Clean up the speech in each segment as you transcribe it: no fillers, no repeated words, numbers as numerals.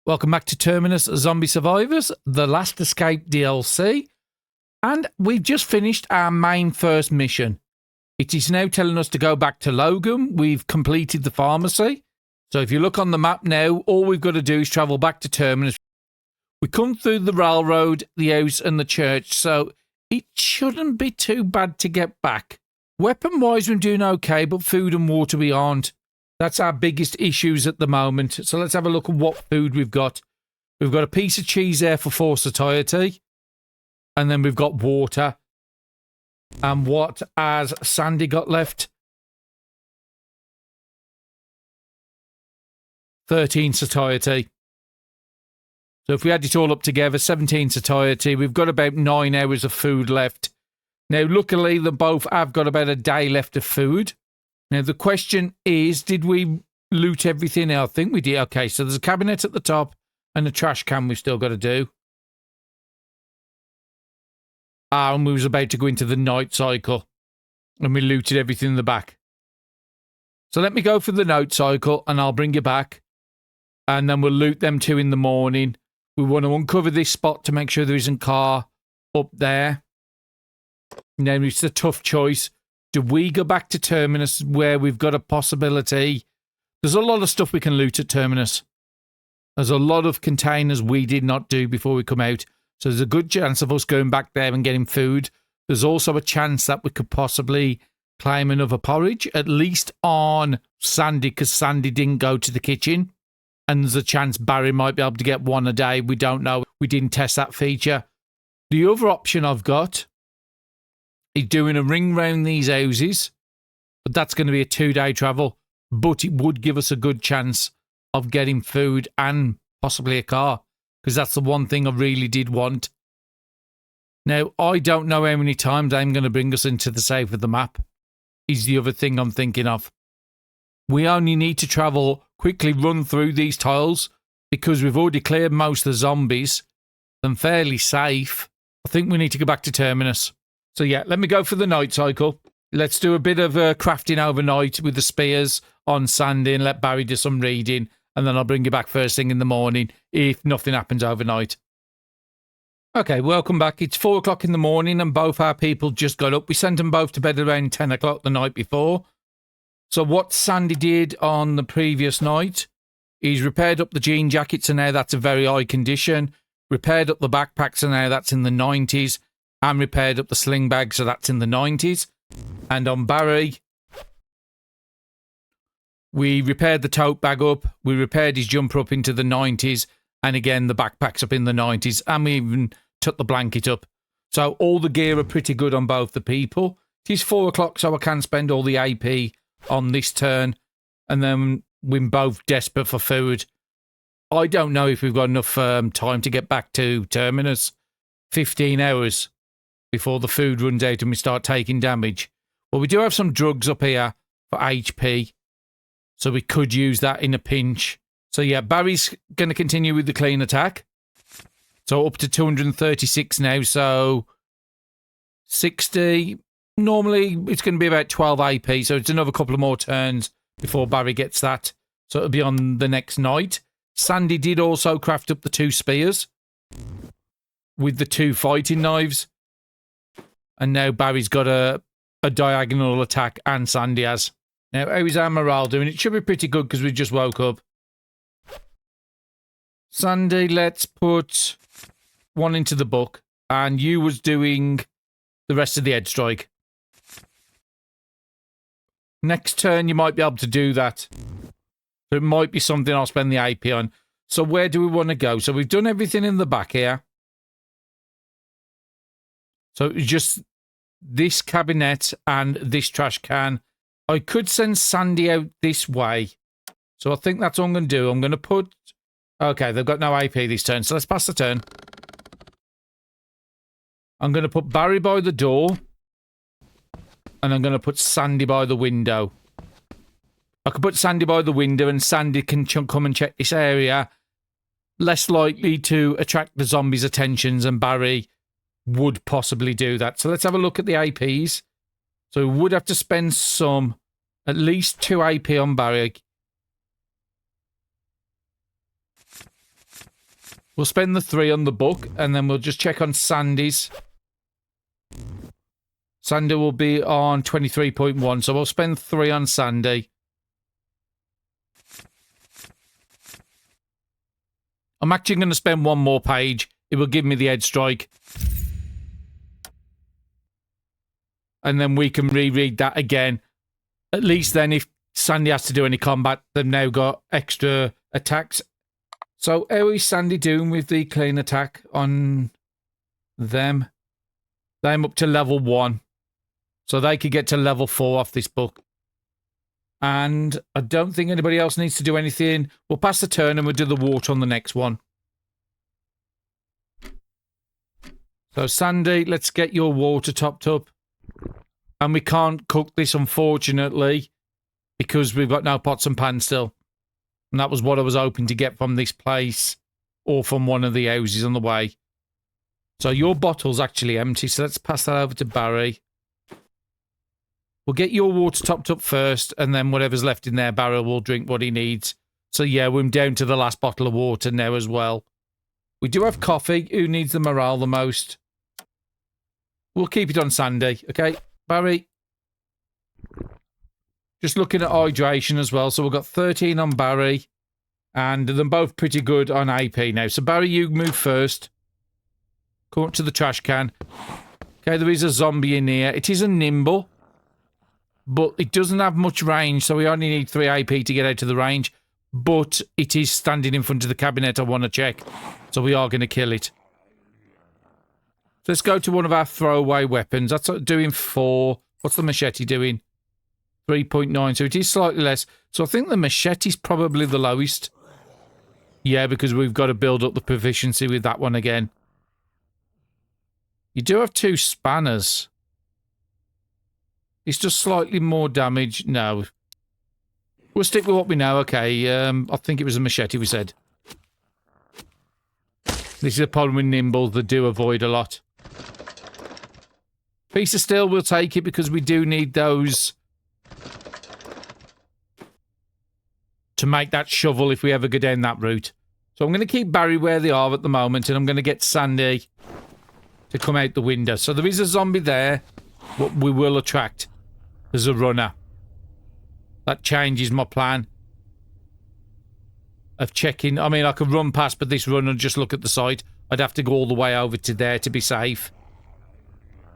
Welcome back to Terminus Zombie Survivors, the Last Escape DLC. And we've just finished our main first mission. It is now telling us to go back to Logan. We've completed the pharmacy. So if you look on the map now, all we've got to do is travel back to Terminus. We come through the railroad, the house and the church, so it shouldn't be too bad to get back. Weapon-wise, we're doing okay, but food and water we aren't. That's our biggest issues at the moment. So let's have a look at what food we've got. We've got a piece of cheese there for 4 satiety. And then we've got water. And what has Sandy got left? 13 satiety. So if we add it all up together, 17 satiety. We've got about 9 hours of food left. Now, luckily, they both have got about a day left of food. Now, the question is, did we loot everything? I think we did. Okay, so there's a cabinet at the top and a trash can we've still got to do. And we was about to go into the night cycle. And we looted everything in the back. So let me go for the night cycle and I'll bring you back. And then we'll loot them two in the morning. We want to uncover this spot to make sure there isn't car up there. Now, it's a tough choice. Do we go back to Terminus where we've got a possibility? There's a lot of stuff we can loot at Terminus. There's a lot of containers we did not do before we come out. So there's a good chance of us going back there and getting food. There's also a chance that we could possibly claim another porridge, at least on Sandy, because Sandy didn't go to the kitchen. And there's a chance Barry might be able to get one a day. We don't know. We didn't test that feature. The other option I've got is doing a ring round these houses, but that's going to be a 2-day travel, but it would give us a good chance of getting food and possibly a car, because that's the one thing I really did want. Now, I don't know how many times I'm going to bring us into the save of the map, is the other thing I'm thinking of. We only need to travel, quickly run through these tiles, because we've already cleared most of the zombies, and fairly safe. I think we need to go back to Terminus. So yeah, let me go for the night cycle. Let's do a bit of crafting overnight with the spears on Sandy and let Barry do some reading. And then I'll bring you back first thing in the morning if nothing happens overnight. Okay, welcome back. It's 4 o'clock in the morning and both our people just got up. We sent them both to bed around 10 o'clock the night before. So what Sandy did on the previous night, he's repaired up the jean jackets and now that's a very high condition. Repaired up the backpacks and now that's in the 90s. And repaired up the sling bag, so that's in the 90s. And on Barry, we repaired the tote bag up. We repaired his jumper up into the 90s. And again, the backpack's up in the 90s. And we even took the blanket up. So all the gear are pretty good on both the people. It is 4 o'clock, so I can spend all the AP on this turn. And then we're both desperate for food. I don't know if we've got enough time to get back to Terminus. 15 hours. Before the food runs out and we start taking damage. Well, we do have some drugs up here for HP. So we could use that in a pinch. So yeah, Barry's going to continue with the clean attack. So up to 236 now. So 60. Normally it's going to be about 12 AP. So it's another couple of more turns before Barry gets that. So it'll be on the next night. Sandy did also craft up the 2 spears. With the 2 fighting knives. And now Barry's got a diagonal attack and Sandy has. Now, how is our morale doing? It should be pretty good because we just woke up. Sandy, let's put 1 into the book. And you was doing the rest of the head strike. Next turn, you might be able to do that. So it might be something I'll spend the AP on. So where do we want to go? So we've done everything in the back here. So just this cabinet and this trash can. I could send Sandy out this way. So I think that's all I'm going to do. I'm going to put... Okay, they've got no AP this turn, so let's pass the turn. I'm going to put Barry by the door. And I'm going to put Sandy by the window. I could put Sandy by the window and Sandy can come and check this area. Less likely to attract the zombies' attentions and Barry... would possibly do that. So let's have a look at the APs. So we would have to spend some, at least 2 AP on Barry. We'll spend the 3 on the book, and then we'll just check on Sandy's. Sandy will be on 23.1, so we'll spend 3 on Sandy. I'm actually going to spend 1 more page. It will give me the head strike. And then we can reread that again. At least then, if Sandy has to do any combat, they've now got extra attacks. So how is Sandy doing with the clean attack on them? I'm up to level 1. So they could get to level 4 off this book. And I don't think anybody else needs to do anything. We'll pass the turn and we'll do the water on the next one. So Sandy, let's get your water topped up. And we can't cook this, unfortunately, because we've got no pots and pans still. And that was what I was hoping to get from this place or from one of the houses on the way. So your bottle's actually empty, so let's pass that over to Barry. We'll get your water topped up first, and then whatever's left in there, Barry will drink what he needs. So yeah, we're down to the last bottle of water now as well. We do have coffee. Who needs the morale the most? We'll keep it on Sandy, okay? Barry. Just looking at hydration as well. So we've got 13 on Barry. And they're both pretty good on AP now. So Barry, you move first. Come up to the trash can. Okay, there is a zombie in here. It is a nimble. But it doesn't have much range. So we only need 3 AP to get out of the range. But it is standing in front of the cabinet I want to check. So we are going to kill it. So let's go to one of our throwaway weapons. That's doing 4. What's the machete doing? 3.9. So it is slightly less. So I think the machete's probably the lowest. Yeah, because we've got to build up the proficiency with that one again. You do have 2 spanners. It's just slightly more damage. No. We'll stick with what we know. Okay, I think it was a machete we said. This is a problem with nimbles. They do avoid a lot. Piece of steel, we'll take it because we do need those to make that shovel if we ever go down that route. So I'm going to keep Barry where they are at the moment, and I'm going to get Sandy to come out the window. So there is a zombie there, what we will attract as a runner. That changes my plan of checking. I mean, I could run past, but this runner just look at the site. I'd have to go all the way over to there to be safe.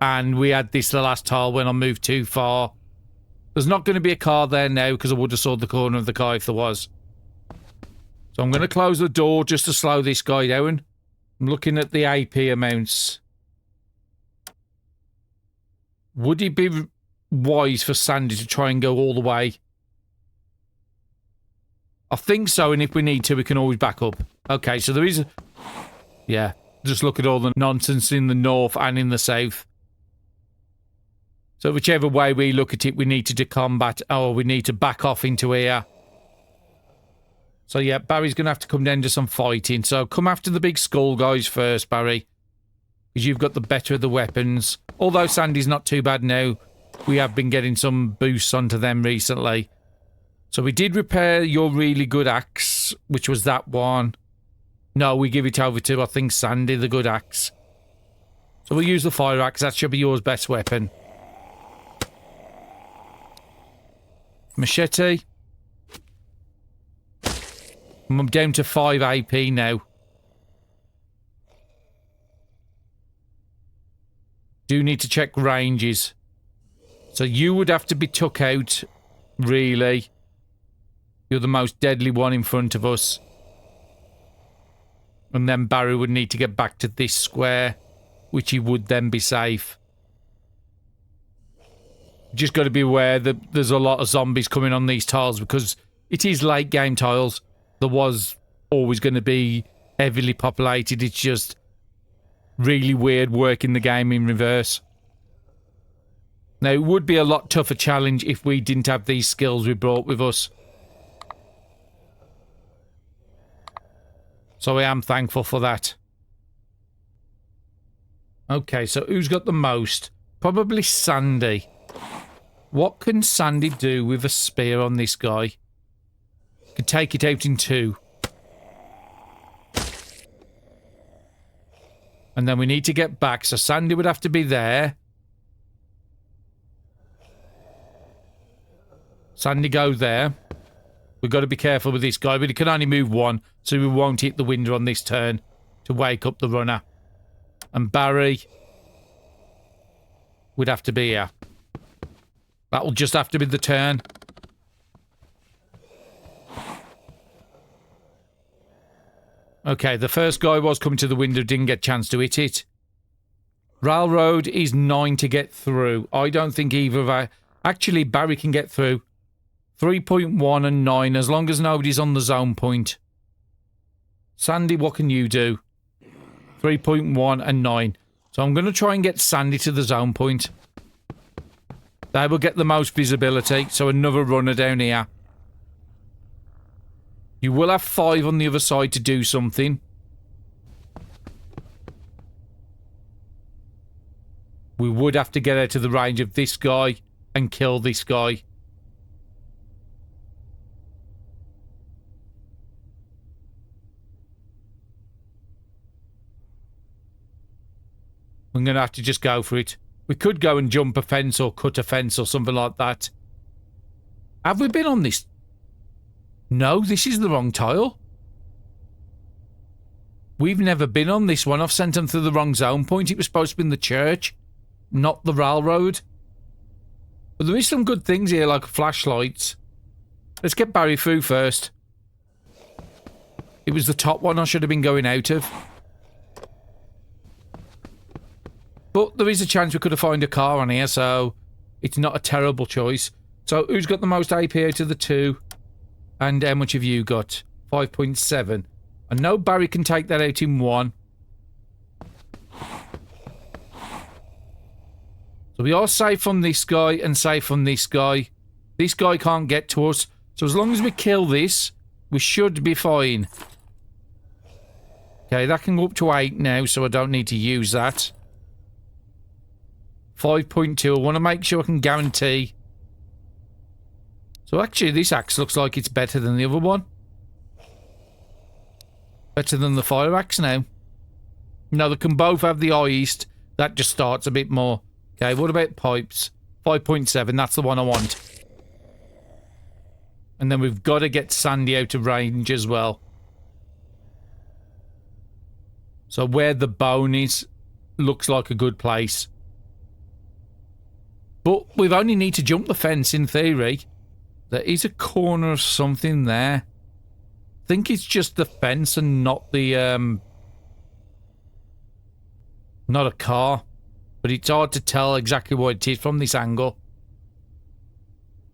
And we had this the last tile when I moved too far. There's not going to be a car there now because I would have saw the corner of the car if there was. So I'm going to close the door just to slow this guy down. I'm looking at the AP amounts. Would it be wise for Sandy to try and go all the way? I think so, and if we need to, we can always back up. Okay, so there is a... Yeah, just look at all the nonsense in the north and in the south. So whichever way we look at it, we need to combat, or we need to back off into here. So yeah, Barry's going to have to come down to some fighting. So come after the big skull guys first, Barry. Because you've got the better of the weapons. Although Sandy's not too bad now, we have been getting some boosts onto them recently. So we did repair your really good axe, which was that one. No, we give it over to, I think, Sandy, the good axe. So we'll use the fire axe. That should be yours best weapon. Machete. I'm down to 5 AP now. Do need to check ranges. So you would have to be took out, really. You're the most deadly one in front of us. And then Barry would need to get back to this square, which he would then be safe. Just got to be aware that there's a lot of zombies coming on these tiles because it is late game tiles. There was always going to be heavily populated. It's just really weird working the game in reverse. Now, it would be a lot tougher challenge if we didn't have these skills we brought with us. So I am thankful for that. Okay, so who's got the most? Probably Sandy. What can Sandy do with a spear on this guy? Could take it out in 2. And then we need to get back. So Sandy would have to be there. Sandy, go there. We've got to be careful with this guy, but he can only move one, so we won't hit the window on this turn to wake up the runner. And Barry would have to be here. That'll just have to be the turn. Okay, the first guy was coming to the window, didn't get a chance to hit it. Railroad is 9 to get through. I don't think either of our... Actually, Barry can get through. 3.1 and 9, as long as nobody's on the zone point. Sandy, what can you do? 3.1 and 9. So I'm going to try and get Sandy to the zone point. They will get the most visibility, so another runner down here. You will have 5 on the other side to do something. We would have to get out of the range of this guy and kill this guy. I'm going to have to just go for it. We could go and jump a fence or cut a fence or something like that. Have we been on this? No, this is the wrong tile. We've never been on this one. I've sent them through the wrong zone point. It was supposed to be in the church, not the railroad. But there is some good things here, like flashlights. Let's get Barry through first. It was the top one I should have been going out of. But there is a chance we could have found a car on here, so it's not a terrible choice. So who's got the most AP out of the two? And how much have you got? 5.7. I know Barry can take that out in 1. So we are safe from this guy and safe from this guy. This guy can't get to us. So as long as we kill this, we should be fine. Okay, that can go up to 8 now, so I don't need to use that. 5.2. I want to make sure I can guarantee. So actually, this axe looks like it's better than the other one. Better than the fire axe now. No, they can both have the eye east. That just starts a bit more. Okay, what about pipes? 5.7, that's the one I want. And then we've got to get Sandy out of range as well. So where the bone is, looks like a good place. But we only need to jump the fence in theory. There is a corner of something there. I think it's just the fence and not the, not a car. But it's hard to tell exactly what it is from this angle.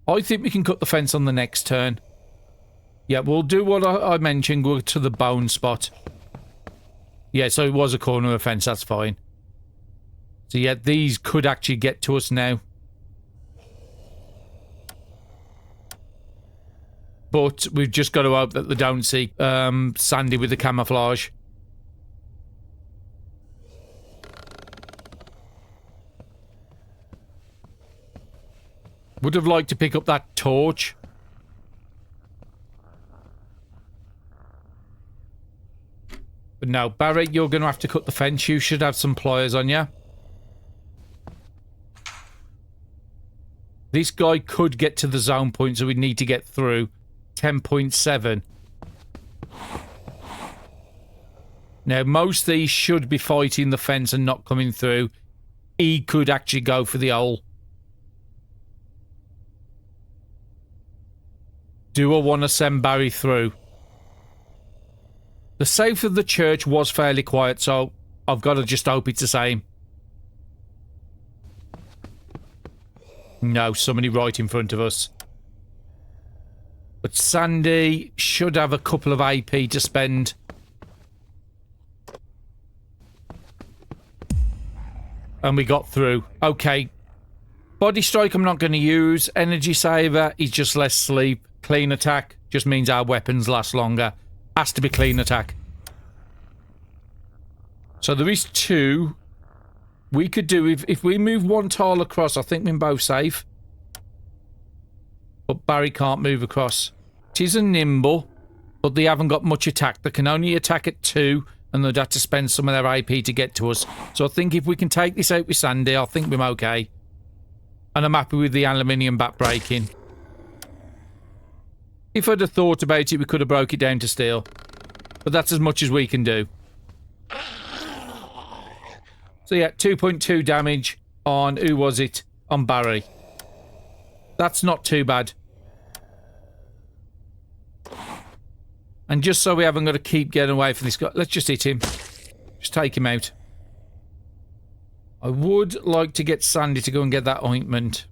I think we can cut the fence on the next turn. Yeah, we'll do what I mentioned, go to the bone spot. Yeah, so it was a corner of a fence, that's fine. So yeah, these could actually get to us now. But we've just got to hope that they don't see Sandy with the camouflage. Would have liked to pick up that torch. But no, Barry, you're going to have to cut the fence. You should have some pliers on you. This guy could get to the zone point, so we need to get through. 10.7. Now, most of these should be fighting the fence and not coming through. He could actually go for the hole. Do I want to send Barry through? The safe of the church was fairly quiet, so I've got to just hope it's the same. No, somebody right in front of us. But Sandy should have a couple of AP to spend. And we got through. Okay. Body strike I'm not going to use. Energy saver is just less sleep. Clean attack just means our weapons last longer. Has to be clean attack. So there is 2. We could do, if we move 1 tile across, I think we're both safe. But Barry can't move across. It is a nimble, but they haven't got much attack. They can only attack at 2, and they'd have to spend some of their AP to get to us. So I think if we can take this out with Sandy, I think we're okay. And I'm happy with the aluminium back breaking. If I'd have thought about it, we could have broke it down to steel. But that's as much as we can do. So yeah, 2.2 damage on, who was it? On Barry. That's not too bad. And just so we haven't got to keep getting away from this guy, let's just hit him. Just take him out. I would like to get Sandy to go and get that ointment.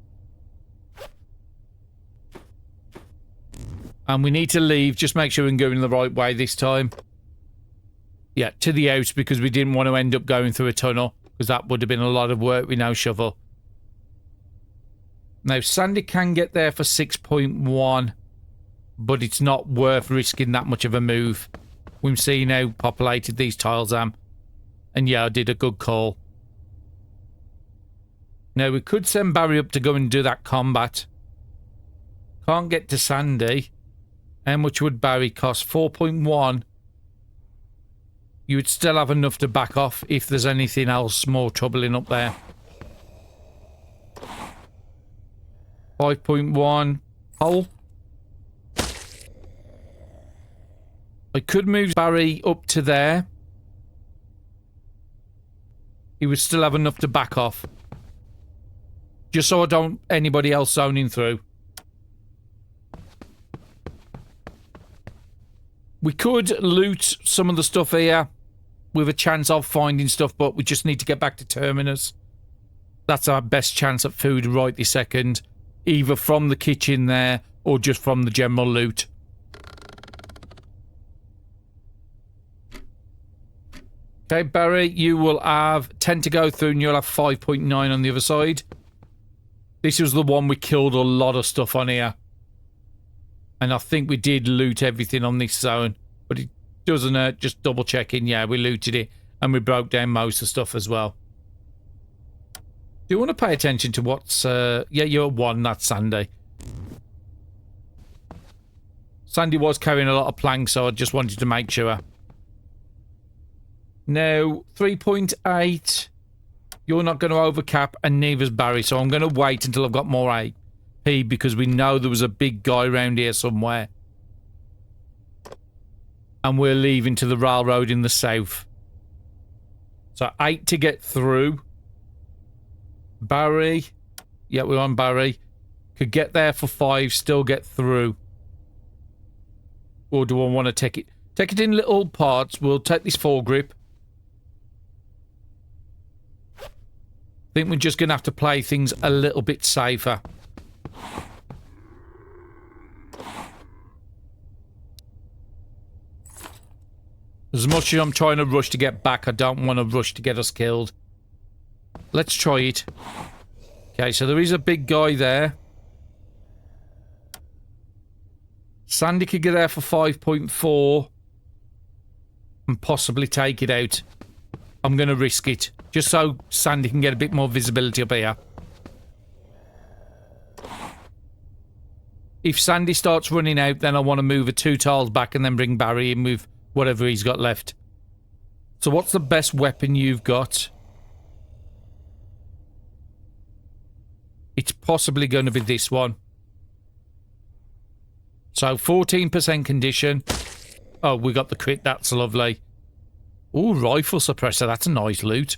And we need to leave. Just make sure we're going the right way this time. Yeah, to the house, because we didn't want to end up going through a tunnel. Because that would have been a lot of work with no shovel. Now, Sandy can get there for 6.1. But it's not worth risking that much of a move. We've seen how populated these tiles are. And yeah, I did a good call. Now, we could send Barry up to go and do that combat. Can't get to Sandy. How much would Barry cost? 4.1. You would still have enough to back off if there's anything else more troubling up there. 5.1. Hole. I could move Barry up to there. He would still have enough to back off. Just so I don't anybody else zoning through. We could loot some of the stuff here with a chance of finding stuff, but we just need to get back to Terminus. That's our best chance at food right this second. Either from the kitchen there or just from the general loot. Okay, Barry, you will have 10 to go through and you'll have 5.9 on the other side. This was the one we killed a lot of stuff on here. And I think we did loot everything on this zone. But it doesn't hurt, just double checking. Yeah, we looted it. And we broke down most of the stuff as well. Do you want to pay attention to what's... yeah, you're 1, that's Sandy. Sandy was carrying a lot of planks, so I just wanted to make sure. Now, 3.8. You're not going to overcap, and neither's Barry. So I'm going to wait until I've got more AP, because we know there was a big guy around here somewhere. And we're leaving to the railroad in the south. So 8 to get through. Barry. Yeah, we're on Barry. Could get there for 5, still get through. Or do I want to take it? Take it in little parts. We'll take this foregrip. I think we're just going to have to play things a little bit safer. As much as I'm trying to rush to get back, I don't want to rush to get us killed. Let's try it. Okay, so there is a big guy there. Sandy could get there for 5.4. And possibly take it out. I'm going to risk it. Just so Sandy can get a bit more visibility up here. If Sandy starts running out, then I want to move 2 tiles back and then bring Barry in with whatever he's got left. So what's the best weapon you've got? It's possibly going to be this one. So 14% condition. Oh, we got the crit. That's lovely. Ooh, rifle suppressor. That's a nice loot.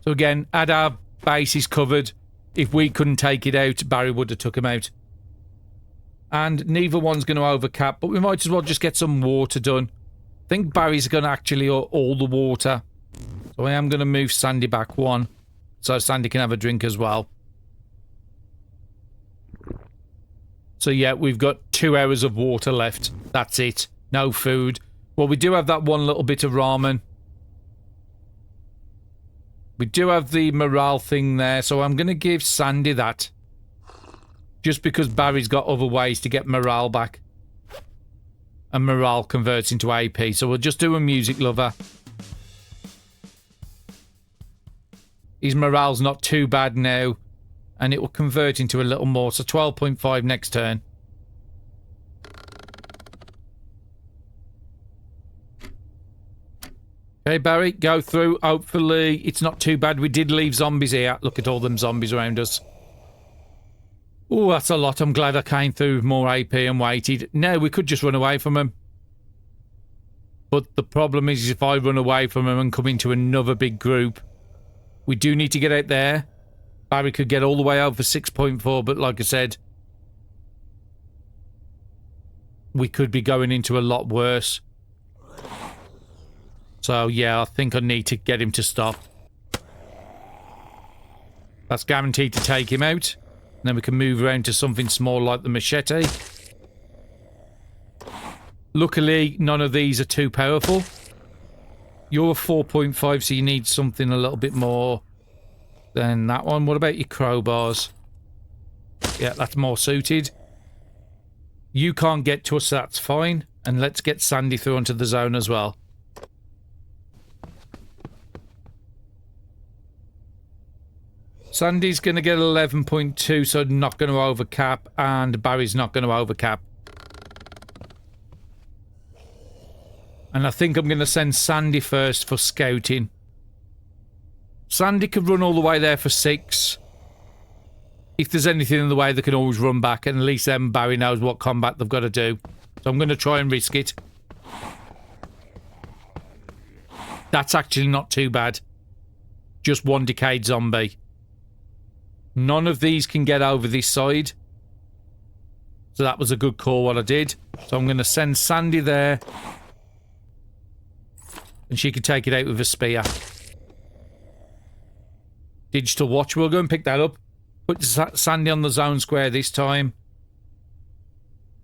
So again, had our bases covered. If we couldn't take it out, Barry would have took him out. And neither one's going to overcap, but we might as well just get some water done. I think Barry's going to actually all the water. So I am going to move Sandy back 1. So Sandy can have a drink as well. So yeah, we've got 2 hours of water left. That's it. No food. Well, we do have that one little bit of ramen. We do have the morale thing there, so I'm going to give Sandy that. Just because Barry's got other ways to get morale back. And morale converts into AP, so we'll just do a music lover. His morale's not too bad now. And it will convert into a little more, so 12.5 next turn. Okay, Barry, go through. Hopefully it's not too bad. We did leave zombies here. Look at all them zombies around us. Oh, that's a lot. I'm glad I came through with more AP and waited. No, we could just run away from them. But the problem is if I run away from them and come into another big group, we do need to get out there. Barry could get all the way over 6.4, but like I said, we could be going into a lot worse. So, yeah, I think I need to get him to stop. That's guaranteed to take him out. And then we can move around to something small like the machete. Luckily, none of these are too powerful. You're a 4.5, so you need something a little bit more than that one. What about your crowbars? Yeah, that's more suited. You can't get to us, so that's fine. And let's get Sandy through onto the zone as well. Sandy's going to get 11.2, so not going to overcap, and Barry's not going to overcap. And I think I'm going to send Sandy first for scouting. Sandy could run all the way there for 6. If there's anything in the way, they can always run back, and at least then Barry knows what combat they've got to do. So I'm going to try and risk it. That's actually not too bad. Just one decayed zombie. None of these can get over this side. So that was a good call what I did. So I'm going to send Sandy there. And she could take it out with a spear. Digital watch. We'll go and pick that up. Put Sandy on the zone square this time.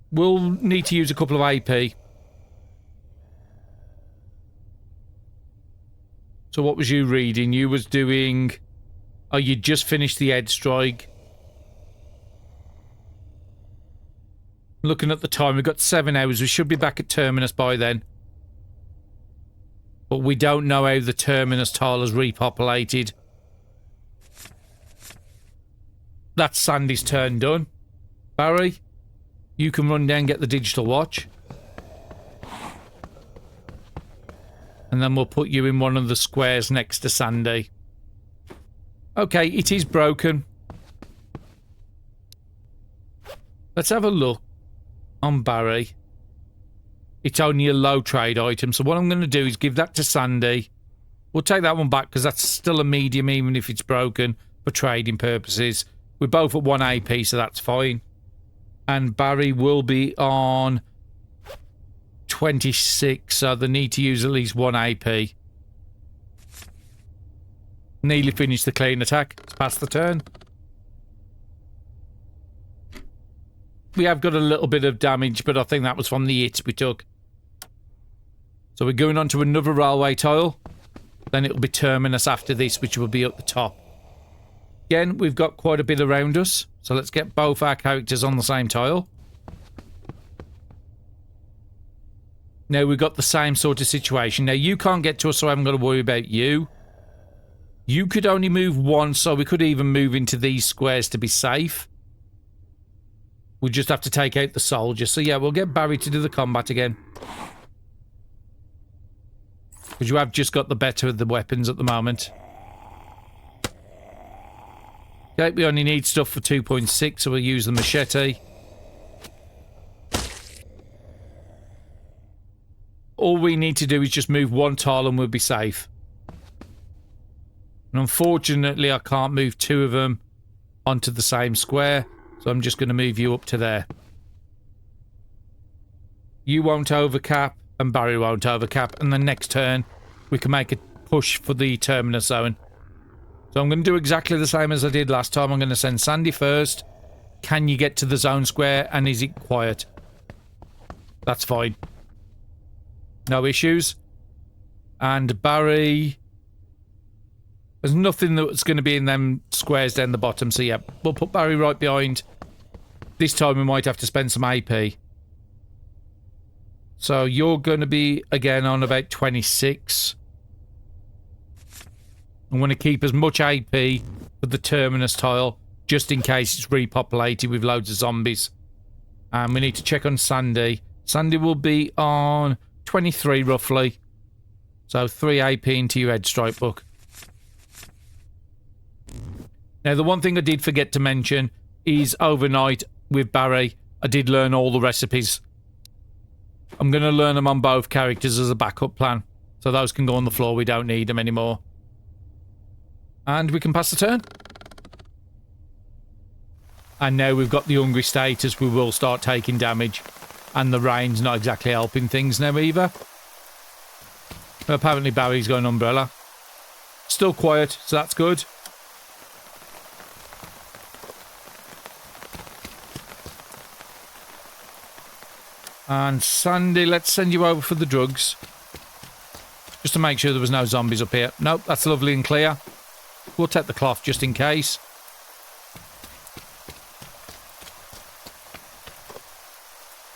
We'll need to use a couple of AP. So what was you reading? You was doing... Oh, you just finished the head strike. Looking at the time, we've got 7 hours. We should be back at Terminus by then. But we don't know how the Terminus tile has repopulated. That's Sandy's turn done. Barry, you can run down and get the digital watch. And then we'll put you in one of the squares next to Sandy. Okay, it is broken. Let's have a look on Barry. It's only a low trade item, so what I'm going to do is give that to Sandy. We'll take that one back because that's still a medium even if it's broken for trading purposes. We're both at 1 AP, so that's fine. And Barry will be on 26, so they need to use at least 1 AP. Nearly finished the clean attack. It's past the turn. We have got a little bit of damage, but I think that was from the hits we took. So we're going on to another railway tile. Then it'll be Terminus after this, which will be at the top. Again, we've got quite a bit around us. So let's get both our characters on the same tile. Now we've got the same sort of situation. Now you can't get to us, so I haven't got to worry about you. You could only move 1, so we could even move into these squares to be safe. We just have to take out the soldier. So yeah, we'll get Barry to do the combat again. Because you have just got the better of the weapons at the moment. Okay, we only need stuff for 2.6, so we'll use the machete. All we need to do is just move 1 tile and we'll be safe. And unfortunately, I can't move 2 of them onto the same square. So I'm just going to move you up to there. You won't overcap, and Barry won't overcap. And the next turn, we can make a push for the Terminus zone. So I'm going to do exactly the same as I did last time. I'm going to send Sandy first. Can you get to the zone square, and is it quiet? That's fine. No issues. And Barry... There's nothing that's going to be in them squares down the bottom, so yeah, we'll put Barry right behind. This time we might have to spend some AP. So you're going to be, again, on about 26. I want to keep as much AP for the Terminus tile, just in case it's repopulated with loads of zombies. And we need to check on Sandy. Sandy will be on 23, roughly. So 3 AP into your head strike book. Now, the one thing I did forget to mention is overnight with Barry, I did learn all the recipes. I'm going to learn them on both characters as a backup plan. So those can go on the floor. We don't need them anymore. And we can pass the turn. And now we've got the hungry status, we will start taking damage. And the rain's not exactly helping things now either. But apparently Barry's got an umbrella. Still quiet, so that's good. And Sandy, let's send you over for the drugs. Just to make sure there was no zombies up here. Nope, that's lovely and clear. We'll take the cloth just in case.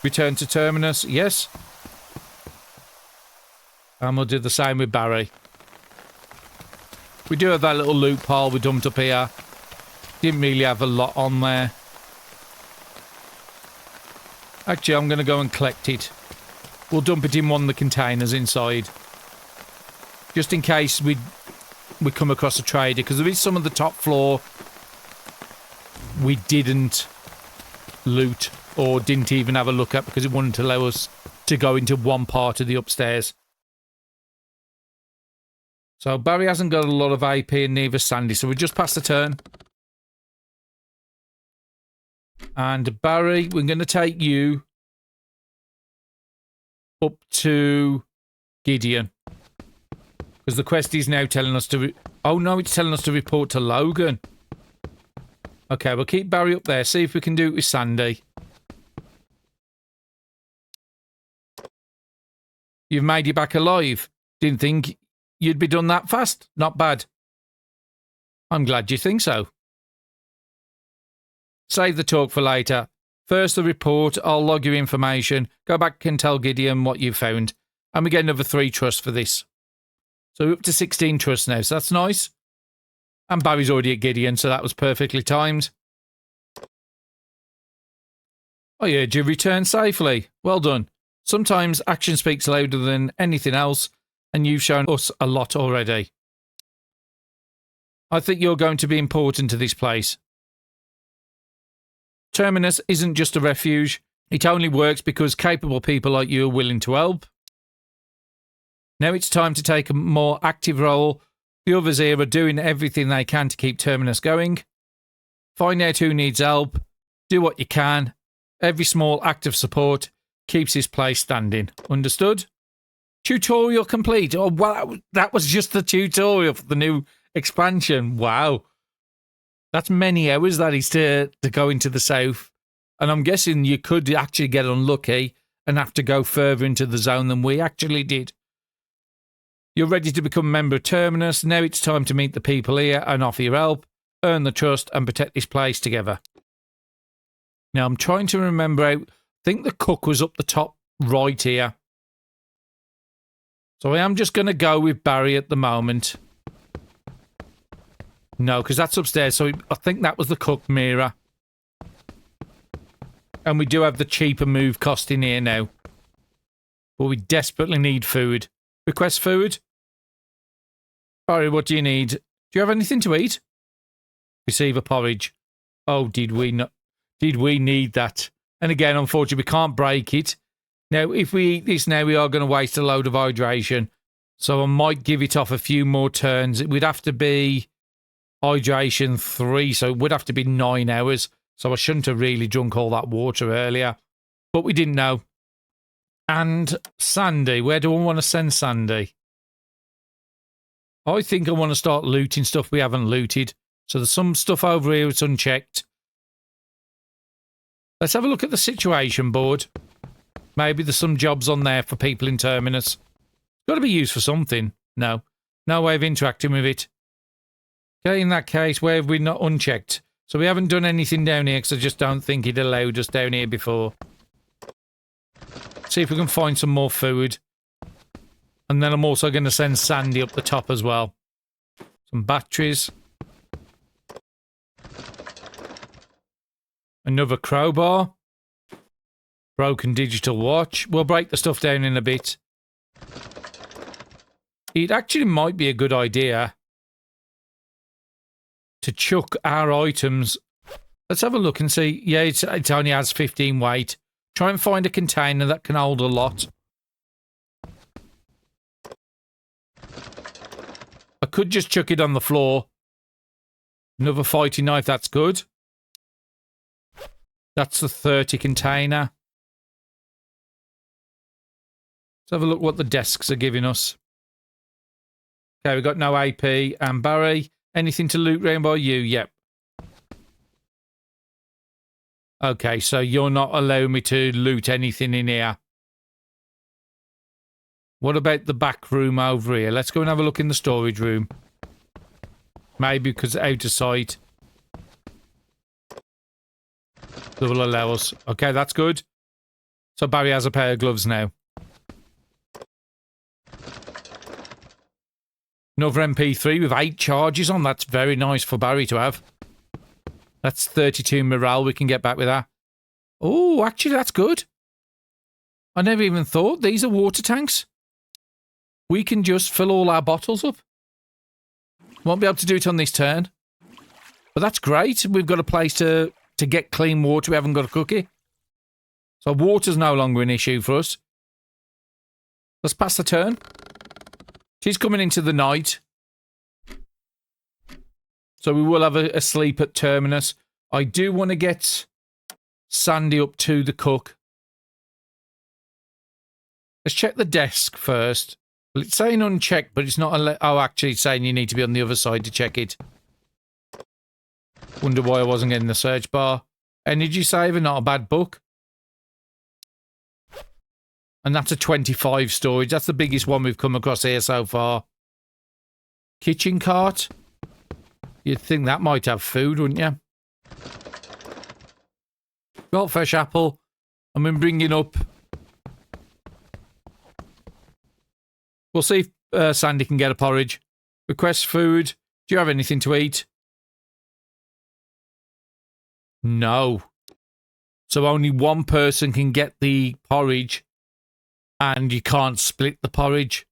Return to Terminus, yes. And we'll do the same with Barry. We do have that little loot pile we dumped up here. Didn't really have a lot on there. Actually, I'm going to go and collect it. We'll dump it in one of the containers inside. Just in case we come across a trader, because there is some of the top floor we didn't loot or didn't even have a look at because it wouldn't allow us to go into one part of the upstairs. So Barry hasn't got a lot of AP and neither Sandy, so we just passed the turn. And Barry, we're going to take you up to Gideon. Because the quest is now telling us to... Oh no, it's telling us to report to Logan. Okay, we'll keep Barry up there. See if we can do it with Sandy. You've made it back alive. Didn't think you'd be done that fast. Not bad. I'm glad you think so. Save the talk for later. First the report, I'll log your information, go back and tell Gideon what you've found, and we get another 3 trusts for this. So we're up to 16 trusts now, so that's nice. And Barry's already at Gideon, so that was perfectly timed. I heard you return safely. Well done. Sometimes action speaks louder than anything else, and you've shown us a lot already. I think you're going to be important to this place. Terminus isn't just a refuge. It only works because capable people like you are willing to help. Now it's time to take a more active role. The others here are doing everything they can to keep Terminus going. Find out who needs help. Do what you can. Every small act of support keeps this place standing. Understood? Tutorial complete. Oh, wow. That was just the tutorial for the new expansion. Wow. That's many hours that is to go into the south. And I'm guessing you could actually get unlucky and have to go further into the zone than we actually did. You're ready to become a member of Terminus. Now it's time to meet the people here and offer your help, earn the trust and protect this place together. Now I'm trying to remember out. I think the cook was up the top right here. So I am just going to go with Barry at the moment. No, because that's upstairs. So I think that was the cook, Mira. And we do have the cheaper move cost in here now. But we desperately need food. Request food. Barry, what do you need? Do you have anything to eat? Receive a porridge. Oh, did we not? Did we need that? And again, unfortunately, we can't break it. Now, if we eat this now, we are going to waste a load of hydration. So I might give it off a few more turns. It would have to be hydration 3, so it would have to be 9 hours. So I shouldn't have really drunk all that water earlier. But we didn't know. And Sandy, where do I want to send Sandy? I think I want to start looting stuff we haven't looted. So there's some stuff over here that's unchecked. Let's have a look at the situation board. Maybe there's some jobs on there for people in Terminus. Got to be used for something. No. No way of interacting with it. Okay, in that case, where have we not unchecked? So we haven't done anything down here because I just don't think it allowed us down here before. See if we can find some more food. And then I'm also going to send Sandy up the top as well. Some batteries. Another crowbar. Broken digital watch. We'll break the stuff down in a bit. It actually might be a good idea to chuck our items. Let's have a look and see. Yeah, it only has 15 weight. Try and find a container that can hold a lot. I could just chuck it on the floor. Another fighting knife, that's good. That's the 30 container. Let's have a look what the desks are giving us. Okay, we've got no AP. And Barry, anything to loot round by you? Yep. Okay, so you're not allowing me to loot anything in here. What about the back room over here? Let's go and have a look in the storage room. Maybe because it's out of sight. That will allow us. Okay, that's good. So Barry has a pair of gloves now. Another MP3 with 8 charges on. That's very nice for Barry to have. That's 32 morale. We can get back with that. Oh, actually, that's good. I never even thought. These are water tanks. We can just fill all our bottles up. Won't be able to do it on this turn. But that's great. We've got a place to get clean water. We haven't got a cookie. So water's no longer an issue for us. Let's pass the turn. She's coming into the night. So we will have a sleep at Terminus. I do want to get Sandy up to the cook. Let's check the desk first. Well, it's saying unchecked, but it's not... Oh, actually, it's saying you need to be on the other side to check it. Wonder why I wasn't getting the search bar. Energy saver, not a bad book. And that's a 25 storage. That's the biggest one we've come across here so far. Kitchen cart. You'd think that might have food, wouldn't you? Got fresh apple. I'm been bringing up... We'll see if Sandy can get a porridge. Request food. Do you have anything to eat? No. So only one person can get the porridge. And you can't split the porridge.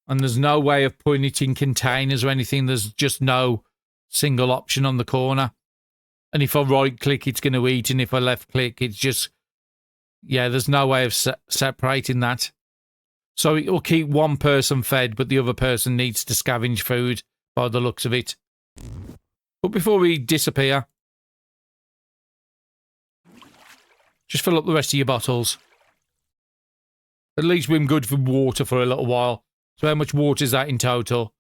And there's no way of putting it in containers or anything. There's just no single option on the corner. And if I right click, it's going to eat. And if I left click, it's just... Yeah, there's no way of separating that. So it will keep one person fed, but the other person needs to scavenge food by the looks of it. But before we disappear, just fill up the rest of your bottles. At least we're good for water for a little while. So how much water is that in total?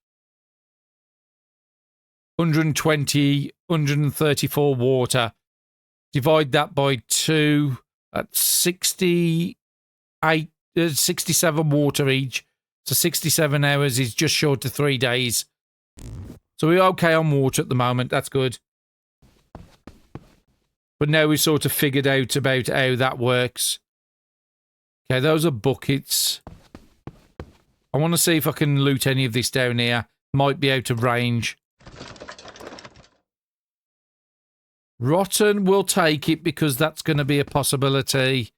120, 134 water. Divide that by 2. That's 67 water each. So 67 hours is just short of 3 days. So we're okay on water at the moment. That's good. But now we've sort of figured out about how that works. Okay, those are buckets. I want to see if I can loot any of this down here. Might be out of range. Rotten, we'll take it because that's going to be a possibility.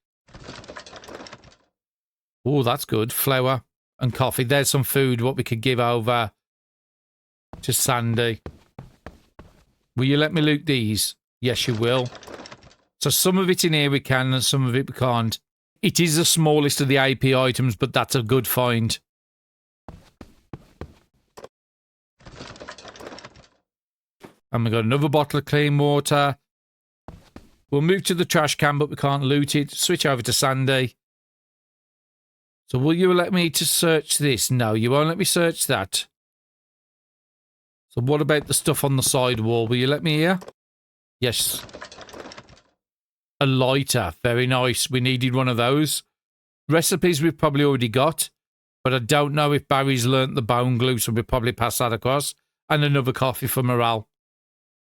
Oh, that's good. Flour and coffee. There's some food, what we could give over to Sandy. Will you let me loot these? Yes, you will. So some of it in here we can and some of it we can't. It is the smallest of the AP items, but that's a good find. And we got another bottle of clean water. We'll move to the trash can, but we can't loot it. Switch over to Sandy. So will you let me to search this? No, you won't let me search that. So what about the stuff on the side wall? Will you let me here? Yes. A lighter. Very nice. We needed one of those. Recipes we've probably already got. But I don't know if Barry's learnt the bone glue, so we'll probably pass that across. And another coffee for morale.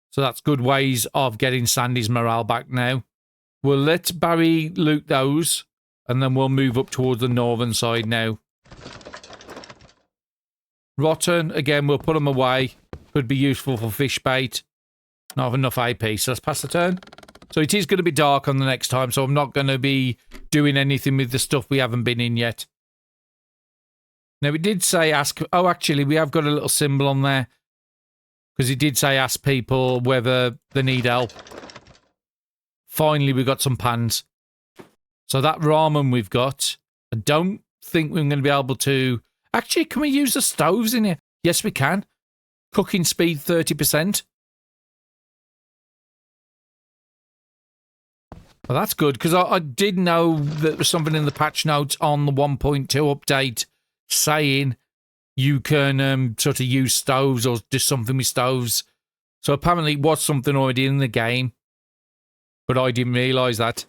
So that's good ways of getting Sandy's morale back now. We'll let Barry loot those. And then we'll move up towards the northern side now. Rotten. Again, we'll put them away. Could be useful for fish bait. Not have enough AP, so let's pass the turn. So it is going to be dark on the next time, so I'm not going to be doing anything with the stuff we haven't been in yet. Now, it did say ask... Oh, actually, we have got a little symbol on there. Because it did say ask people whether they need help. Finally, we got some pans. So that ramen we've got, I don't think we're going to be able to... Actually, can we use the stoves in here? Yes, we can. Cooking speed 30%. Well, that's good, because I did know that there was something in the patch notes on the 1.2 update saying you can sort of use stoves or do something with stoves. So apparently it was something already in the game, but I didn't realise that.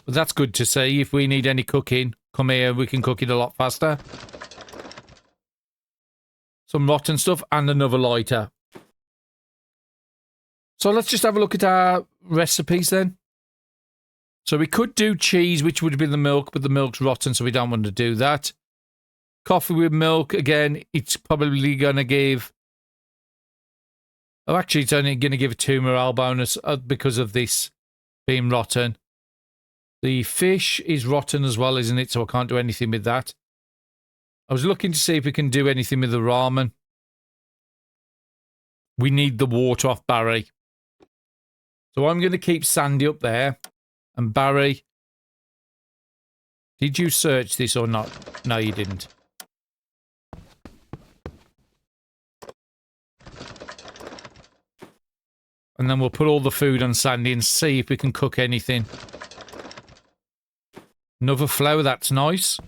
But that's good to see. If we need any cooking, come here, we can cook it a lot faster. Some rotten stuff and another lighter. So let's just have a look at our recipes then. So we could do cheese, which would have been the milk, but the milk's rotten, so we don't want to do that. Coffee with milk, again, it's probably going to give... Oh, actually, it's only going to give a 2 morale bonus because of this being rotten. The fish is rotten as well, isn't it? So I can't do anything with that. I was looking to see if we can do anything with the ramen. We need the water off Barry. So I'm going to keep Sandy up there. And Barry, did you search this or not? No, you didn't. And then we'll put all the food on Sandy and see if we can cook anything. Another flour, that's nice.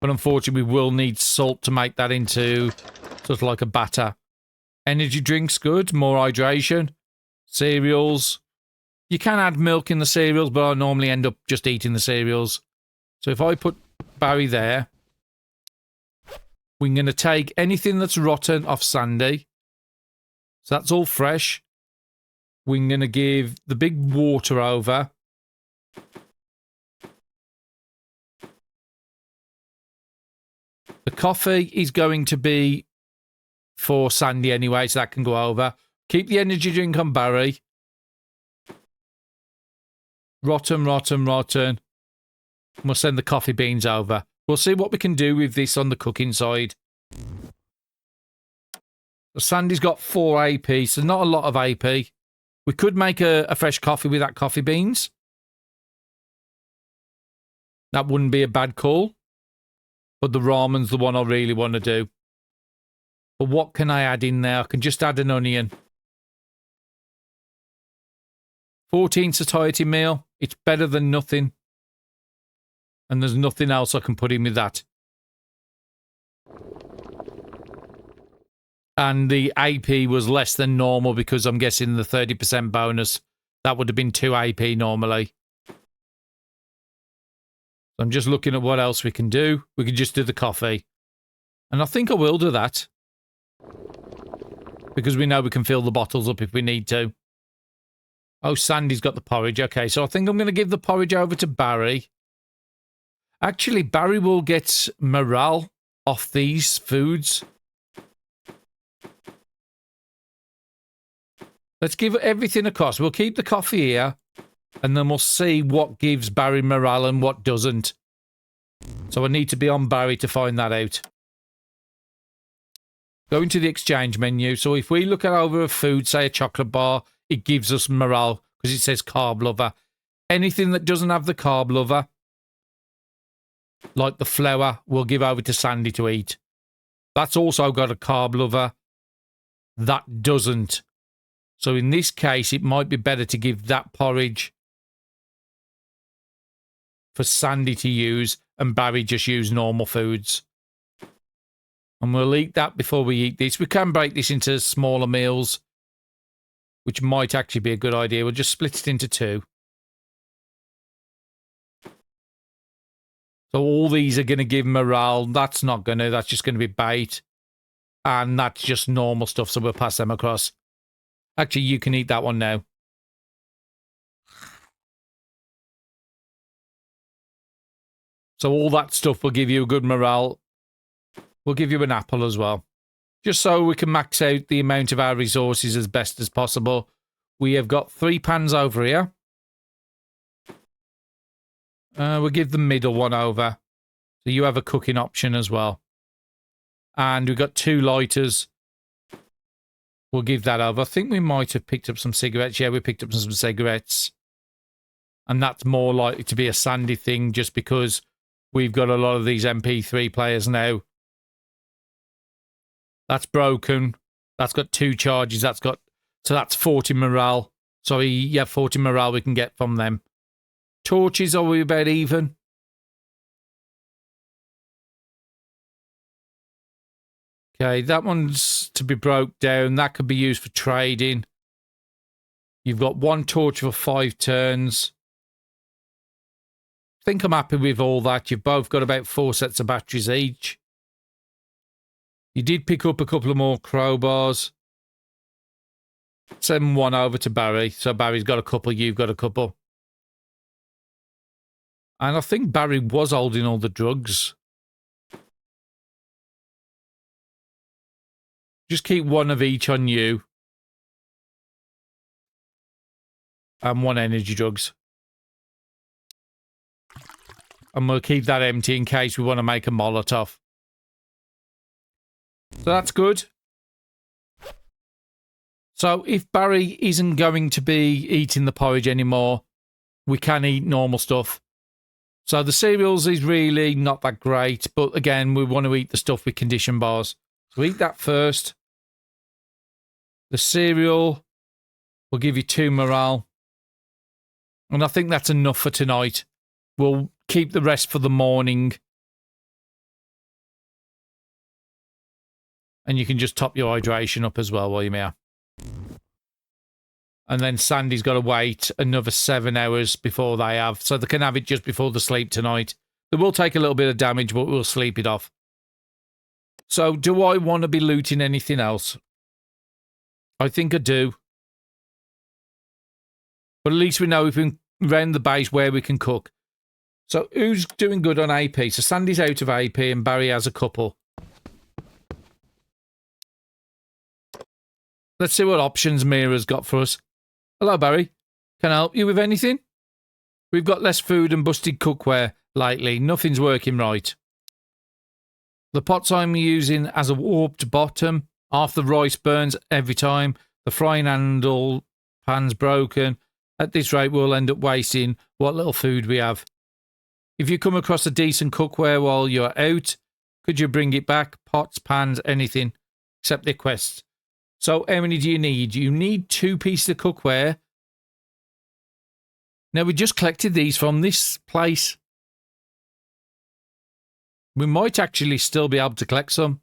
But unfortunately, we will need salt to make that into sort of like a batter. Energy drinks, good. More hydration. Cereals. You can add milk in the cereals, but I normally end up just eating the cereals. So if I put Barry there, we're going to take anything that's rotten off Sandy. So that's all fresh. We're going to give the big water over. The coffee is going to be for Sandy anyway, so that can go over. Keep the energy drink on Barry. Rotten, rotten, rotten. We'll send the coffee beans over. We'll see what we can do with this on the cooking side. Sandy's got 4 AP, so not a lot of AP. We could make a fresh coffee with that coffee beans. That wouldn't be a bad call. But the ramen's the one I really want to do. But what can I add in there? I can just add an onion. 14 satiety meal. It's better than nothing. And there's nothing else I can put in with that. And the AP was less than normal because I'm guessing the 30% bonus. That would have been 2 AP normally. So I'm just looking at what else we can do. We can just do the coffee. And I think I will do that. Because we know we can fill the bottles up if we need to. Oh, Sandy's got the porridge. Okay, so I think I'm going to give the porridge over to Barry. Actually, Barry will get morale off these foods. Let's give everything across. We'll keep the coffee here. And then we'll see what gives Barry morale and what doesn't. So I need to be on Barry to find that out. Go into the exchange menu. So if we look at over a food, say a chocolate bar, it gives us morale because it says carb lover. Anything that doesn't have the carb lover, like the flour, we'll give over to Sandy to eat. That's also got a carb lover. That doesn't. So in this case, it might be better to give that porridge for Sandy to use and Barry just use normal foods. And we'll eat that before we eat this. We can break this into smaller meals, which might actually be a good idea. We'll just split it into 2. So all these are going to give morale. That's not going to. That's just going to be bait. And that's just normal stuff, so we'll pass them across. Actually, you can eat that one now. So all that stuff will give you a good morale. We'll give you an apple as well. just so we can max out the amount of our resources as best as possible. We have got 3 pans over here. We'll give the middle one over. So you have a cooking option as well. And we've got 2 lighters. We'll give that over. I think we might have picked up some cigarettes. Yeah, we picked up some cigarettes. And that's more likely to be a Sandy thing just because we've got a lot of these MP3 players now. That's broken. That's got 2 charges. So that's 40 morale. Sorry, yeah, 40 morale we can get from them. Torches, are we about even? Okay, that one's to be broke down. That could be used for trading. You've got 1 torch for 5 turns. I think I'm happy with all that. You've both got about 4 sets of batteries each. You did pick up a couple of more crowbars. Send 1 over to Barry. So Barry's got a couple, you've got a couple. And I think Barry was holding all the drugs. Just keep 1 of each on you. And 1 energy drugs. And we'll keep that empty in case we want to make a Molotov. So that's good. So if Barry isn't going to be eating the porridge anymore, we can eat normal stuff. So the cereals is really not that great. But again, we want to eat the stuff with condition bars. So eat that first. The cereal will give you 2 morale. And I think that's enough for tonight. We'll keep the rest for the morning. And you can just top your hydration up as well while you're here. And then Sandy's got to wait another 7 hours before they have. So they can have it just before the sleep tonight. They will take a little bit of damage, but we'll sleep it off. So do I want to be looting anything else? I think I do. But at least we know if we can round the base where we can cook. So who's doing good on AP? So Sandy's out of AP and Barry has a couple. Let's see what options Mira's got for us. Hello, Barry. Can I help you with anything? We've got less food and busted cookware lately. Nothing's working right. The pots I'm using has a warped bottom. Half the rice burns every time. The frying handle pan's broken. At this rate, we'll end up wasting what little food we have. If you come across a decent cookware while you're out, could you bring it back? Pots, pans, anything, except the quests. So how many do you need? You need 2 pieces of cookware. Now, we just collected these from this place. We might actually still be able to collect some.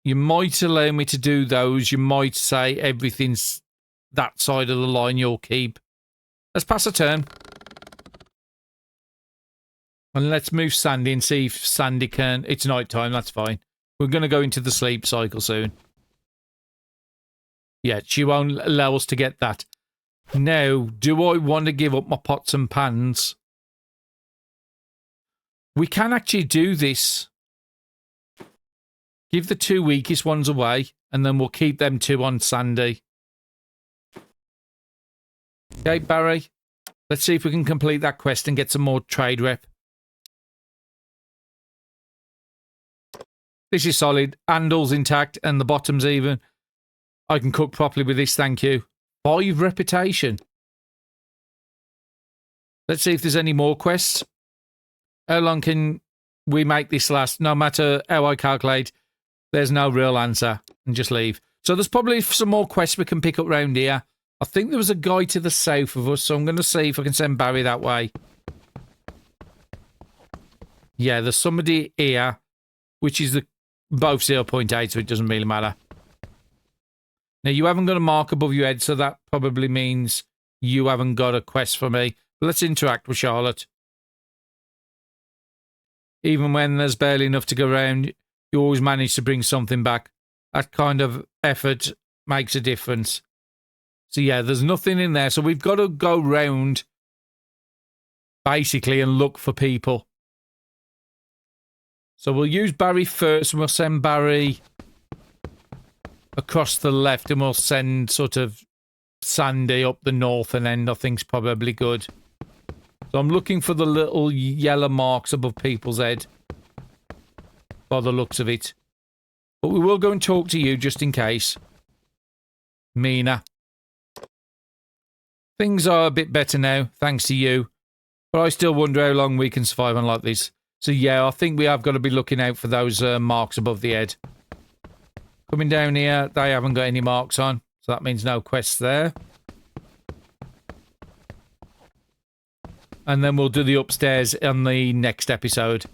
You might allow me to do those. You might say everything's that side of the line you'll keep. Let's pass a turn. And let's move Sandy and see if Sandy can... It's night time, that's fine. We're going to go into the sleep cycle soon. Yeah, she won't allow us to get that. Now, do I want to give up my pots and pans? We can actually do this. Give the 2 weakest ones away, and then we'll keep them 2 on Sandy. Okay, Barry. Let's see if we can complete that quest and get some more trade rep. This is solid. Handle's intact and the bottom's even. I can cook properly with this, thank you. 5 reputation. Let's see if there's any more quests. How long can we make this last? No matter how I calculate, there's no real answer. And just leave. So there's probably some more quests we can pick up round here. I think there was a guy to the south of us, so I'm going to see if I can send Barry that way. Yeah, there's somebody here, which is both 0.8, so it doesn't really matter. Now, you haven't got a mark above your head, so that probably means you haven't got a quest for me. But let's interact with Charlotte. Even when there's barely enough to go around, you always manage to bring something back. That kind of effort makes a difference. So yeah, there's nothing in there. So we've got to go round, basically, and look for people. So we'll use Barry first, and we'll send Barry across the left, and we'll send sort of Sandy up the northern end. I think's probably good. So I'm looking for the little yellow marks above people's head, by the looks of it. But we will go and talk to you just in case. Mina. Things are a bit better now, thanks to you. But I still wonder how long we can survive on like this. So yeah, I think we have got to be looking out for those marks above the head. Coming down here, they haven't got any marks on. So that means no quests there. And then we'll do the upstairs on the next episode.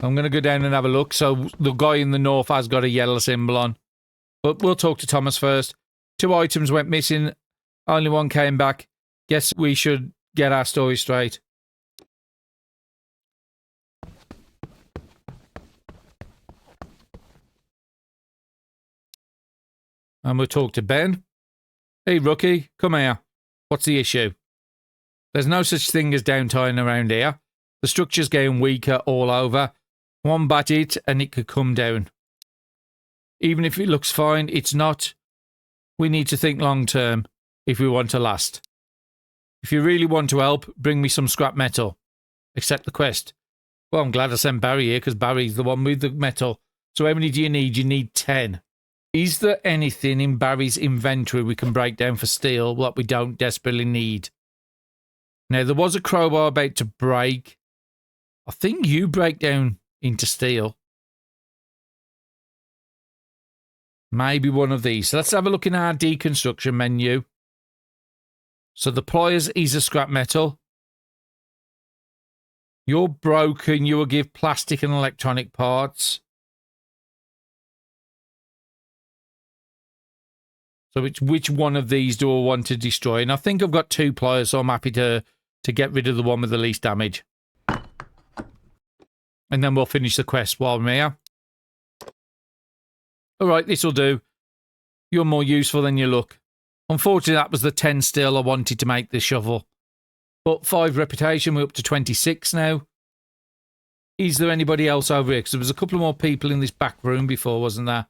I'm going to go down and have a look. So the guy in the north has got a yellow symbol on. But we'll talk to Thomas first. 2 items went missing. Only 1 came back. Guess we should get our story straight. And we'll talk to Ben. Hey, rookie, come here. What's the issue? There's no such thing as downtime around here. The structure's getting weaker all over. One bad hit and it could come down. Even if it looks fine, it's not. We need to think long term if we want to last. If you really want to help, bring me some scrap metal. Accept the quest. Well, I'm glad I sent Barry here because Barry's the one with the metal. So how many do you need? You need 10. Is there anything in Barry's inventory we can break down for steel what we don't desperately need? Now, there was a crowbar about to break. I think you break down into steel. Maybe one of these. So let's have a look in our deconstruction menu. So the pliers is a scrap metal. You're broken. You will give plastic and electronic parts. So which one of these do I want to destroy? And I think I've got 2 pliers, so I'm happy to get rid of the one with the least damage. And then we'll finish the quest while we're here. Alright, this'll do. You're more useful than you look. Unfortunately, that was the 10 steel I wanted to make this shovel. But 5 reputation, we're up to 26 now. Is there anybody else over here? Because there was a couple more people in this back room before, wasn't there?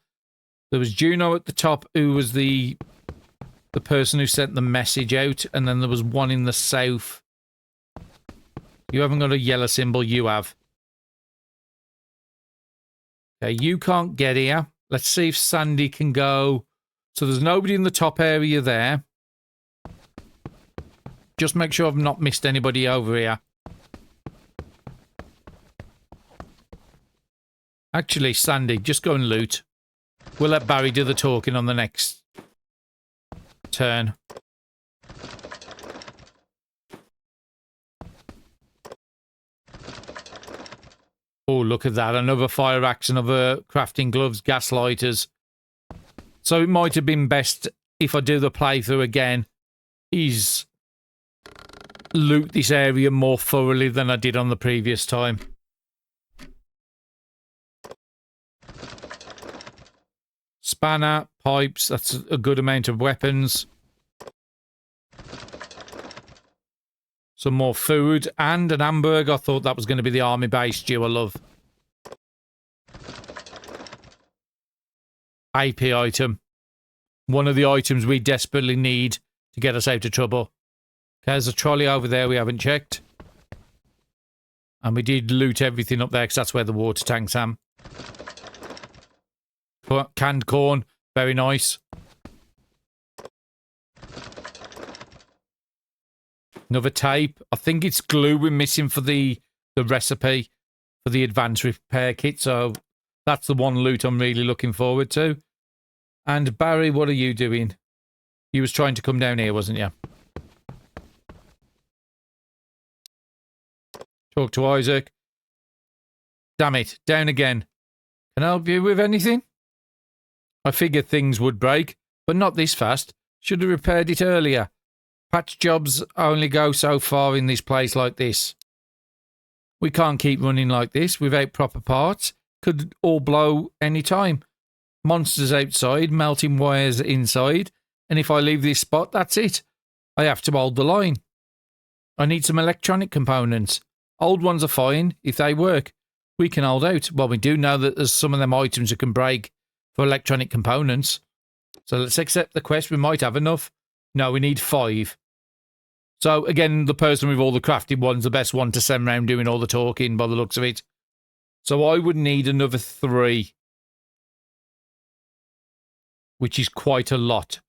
There was Juno at the top, who was the person who sent the message out. And then there was one in the south. You haven't got a yellow symbol, you have. Okay, you can't get here. Let's see if Sandy can go. So there's nobody in the top area there. Just make sure I've not missed anybody over here. Actually, Sandy, just go and loot. We'll let Barry do the talking on the next turn. Oh, look at that. Another fire axe, another crafting gloves, gas lighters. So it might have been best, if I do the playthrough again, is loot this area more thoroughly than I did on the previous time. Spanner, pipes, that's a good amount of weapons. Some more food and an hamburger. I thought that was going to be the army base stew I love. AP item. One of the items we desperately need to get us out of trouble. Okay, there's a trolley over there we haven't checked. And we did loot everything up there because that's where the water tanks are. Canned corn, very nice. Another tape. I think it's glue we're missing for the recipe for the advanced repair kit. So that's the one loot I'm really looking forward to. And Barry, what are you doing? You was trying to come down here, wasn't you? Talk to Isaac. Damn it, down again. Can I help you with anything? I figured things would break, but not this fast. Should have repaired it earlier. Patch jobs only go so far in this place like this. We can't keep running like this without proper parts. Could all blow any time. Monsters outside, melting wires inside, and if I leave this spot, that's it. I have to hold the line. I need some electronic components. Old ones are fine if they work. We can hold out. Well, we do know that there's some of them items that can break for electronic components. So let's accept the quest. We might have enough. No, we need 5. So again, the person with all the crafted one's the best one to send around doing all the talking by the looks of it. So I would need another 3. Which is quite a lot.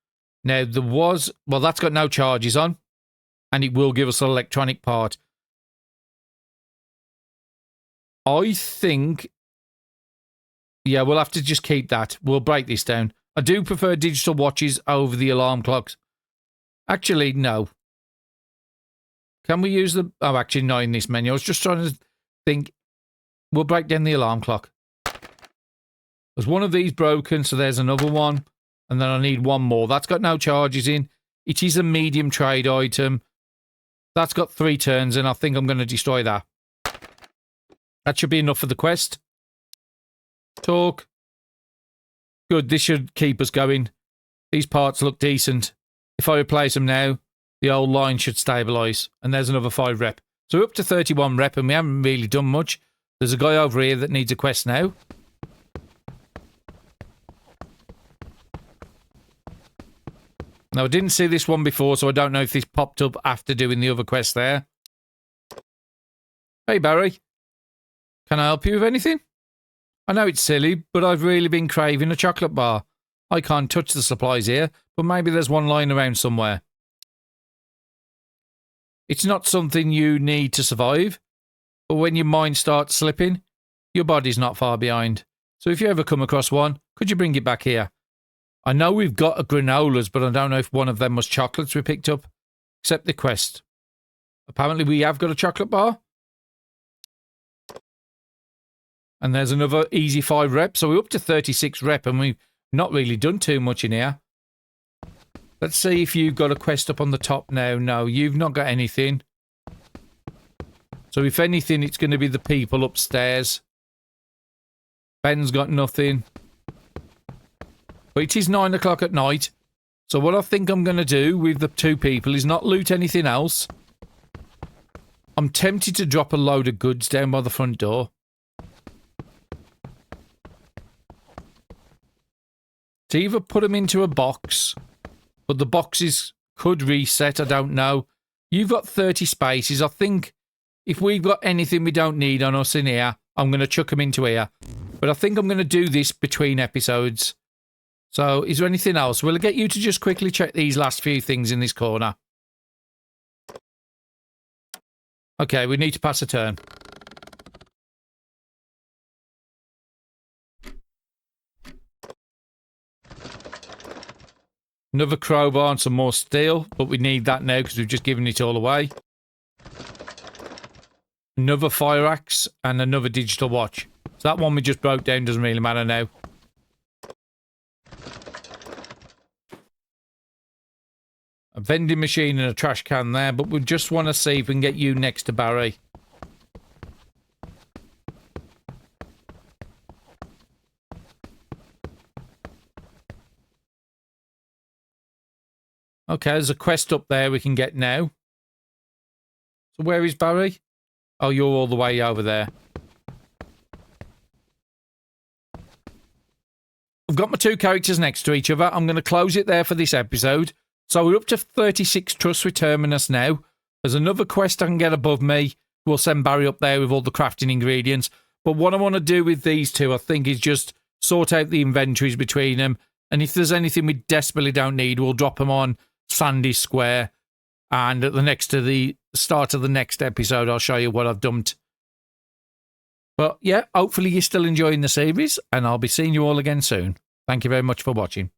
Now, there was... Well, that's got no charges on. And it will give us an electronic part. I think... Yeah, we'll have to just keep that. We'll break this down. I do prefer digital watches over the alarm clocks. Actually, no. Can we use the... Oh, actually, not in this menu. I was just trying to think. We'll break down the alarm clock. There's one of these broken, so there's another one. And then I need one more. That's got no charges in. It is a medium trade item. That's got 3 turns, and I think I'm going to destroy that. That should be enough for the quest. Talk. Good, this should keep us going. These parts look decent. If I replace them now, the old line should stabilise. And there's another 5 rep. So we're up to 31 rep, and we haven't really done much. There's a guy over here that needs a quest now. Now, I didn't see this one before, so I don't know if this popped up after doing the other quest there. Hey, Barry. Can I help you with anything? I know it's silly, but I've really been craving a chocolate bar. I can't touch the supplies here, but maybe there's one lying around somewhere. It's not something you need to survive, but when your mind starts slipping, your body's not far behind. So if you ever come across one, could you bring it back here? I know we've got a granolas, but I don't know if one of them was chocolates we picked up. Accept the quest. Apparently we have got a chocolate bar. And there's another easy 5 rep. So we're up to 36 rep and we've not really done too much in here. Let's see if you've got a quest up on the top now. No, you've not got anything. So if anything, it's going to be the people upstairs. Ben's got nothing. But it is 9 o'clock at night. So what I think I'm going to do with the 2 people is not loot anything else. I'm tempted to drop a load of goods down by the front door. To either put them into a box, but the boxes could reset, I don't know. You've got 30 spaces. I think if we've got anything we don't need on us in here, I'm going to chuck them into here. But I think I'm going to do this between episodes. So, is there anything else? Will I get you to just quickly check these last few things in this corner? Okay, we need to pass a turn. Another crowbar and some more steel, but we need that now because we've just given it all away. Another fire axe and another digital watch. So that one we just broke down doesn't really matter now. A vending machine and a trash can there, but we just want to see if we can get you next to Barry. Okay, there's a quest up there we can get now. So where is Barry? Oh, you're all the way over there. I've got my 2 characters next to each other. I'm going to close it there for this episode. So we're up to 36 trusts with Terminus now. There's another quest I can get above me. We'll send Barry up there with all the crafting ingredients. But what I want to do with these 2, I think, is just sort out the inventories between them. And if there's anything we desperately don't need, we'll drop them on Sandy Square. And at the start of the next episode, I'll show you what I've dumped. But yeah, hopefully you're still enjoying the series. And I'll be seeing you all again soon. Thank you very much for watching.